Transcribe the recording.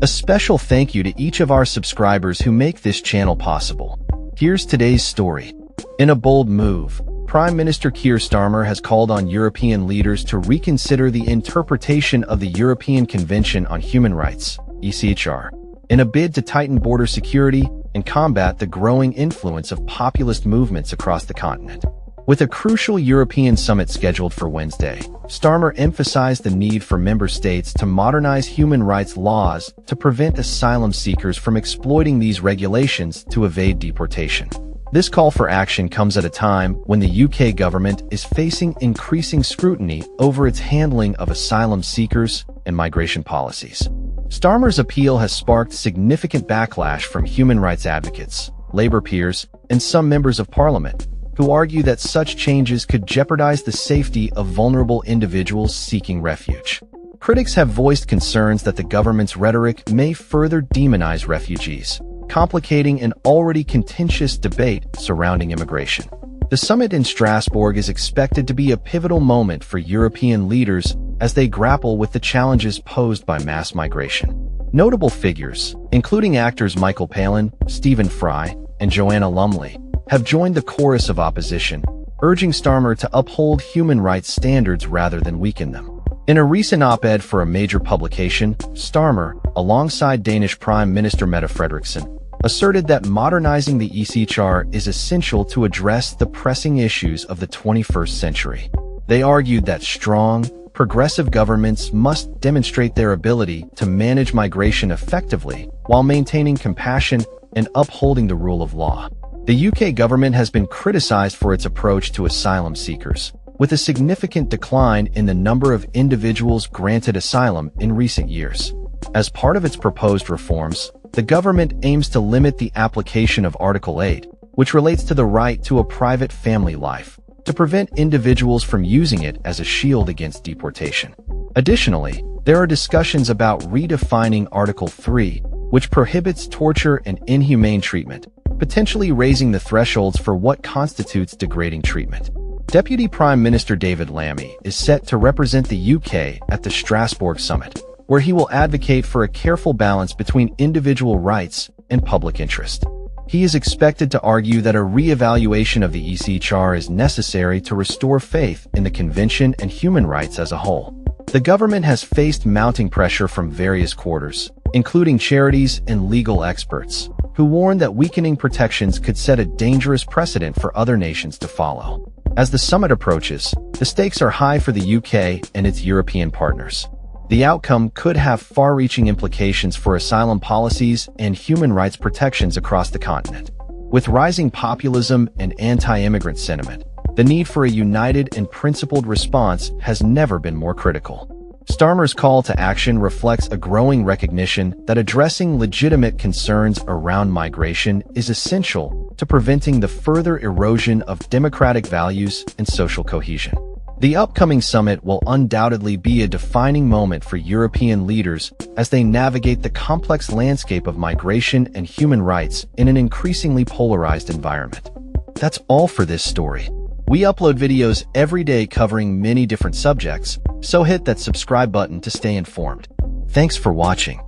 A special thank you to each of our subscribers who make this channel possible. Here's today's story. In a bold move, Prime Minister Keir Starmer has called on European leaders to reconsider the interpretation of the European Convention on Human Rights, ECHR, in a bid to tighten border security and combat the growing influence of populist movements across the continent. With a crucial European summit scheduled for Wednesday, Starmer emphasized the need for member states to modernize human rights laws to prevent asylum seekers from exploiting these regulations to evade deportation. This call for action comes at a time when the UK government is facing increasing scrutiny over its handling of asylum seekers and migration policies. Starmer's appeal has sparked significant backlash from human rights advocates, Labour peers, and some members of Parliament, who argue that such changes could jeopardize the safety of vulnerable individuals seeking refuge. Critics have voiced concerns that the government's rhetoric may further demonize refugees, complicating an already contentious debate surrounding immigration. The summit in Strasbourg is expected to be a pivotal moment for European leaders as they grapple with the challenges posed by mass migration. Notable figures, including actors Michael Palin, Stephen Fry, and Joanna Lumley, have joined the chorus of opposition, urging Starmer to uphold human rights standards rather than weaken them. In a recent op-ed for a major publication, Starmer, alongside Danish Prime Minister Mette Frederiksen, asserted that modernizing the ECHR is essential to address the pressing issues of the 21st century. They argued that strong, progressive governments must demonstrate their ability to manage migration effectively while maintaining compassion and upholding the rule of law. The UK government has been criticized for its approach to asylum seekers, with a significant decline in the number of individuals granted asylum in recent years. As part of its proposed reforms, the government aims to limit the application of Article 8, which relates to the right to a private family life, to prevent individuals from using it as a shield against deportation. Additionally, there are discussions about redefining Article 3, which prohibits torture and inhumane treatment, potentially raising the thresholds for what constitutes degrading treatment. Deputy Prime Minister David Lammy is set to represent the UK at the Strasbourg summit, where he will advocate for a careful balance between individual rights and public interest. He is expected to argue that a re-evaluation of the ECHR is necessary to restore faith in the Convention and human rights as a whole. The government has faced mounting pressure from various quarters, including charities and legal experts, who warn that weakening protections could set a dangerous precedent for other nations to follow. As the summit approaches, the stakes are high for the UK and its European partners. The outcome could have far-reaching implications for asylum policies and human rights protections across the continent. With rising populism and anti-immigrant sentiment, the need for a united and principled response has never been more critical. Starmer's call to action reflects a growing recognition that addressing legitimate concerns around migration is essential to preventing the further erosion of democratic values and social cohesion. The upcoming summit will undoubtedly be a defining moment for European leaders as they navigate the complex landscape of migration and human rights in an increasingly polarized environment. That's all for this story. We upload videos every day covering many different subjects, so hit that subscribe button to stay informed. Thanks for watching.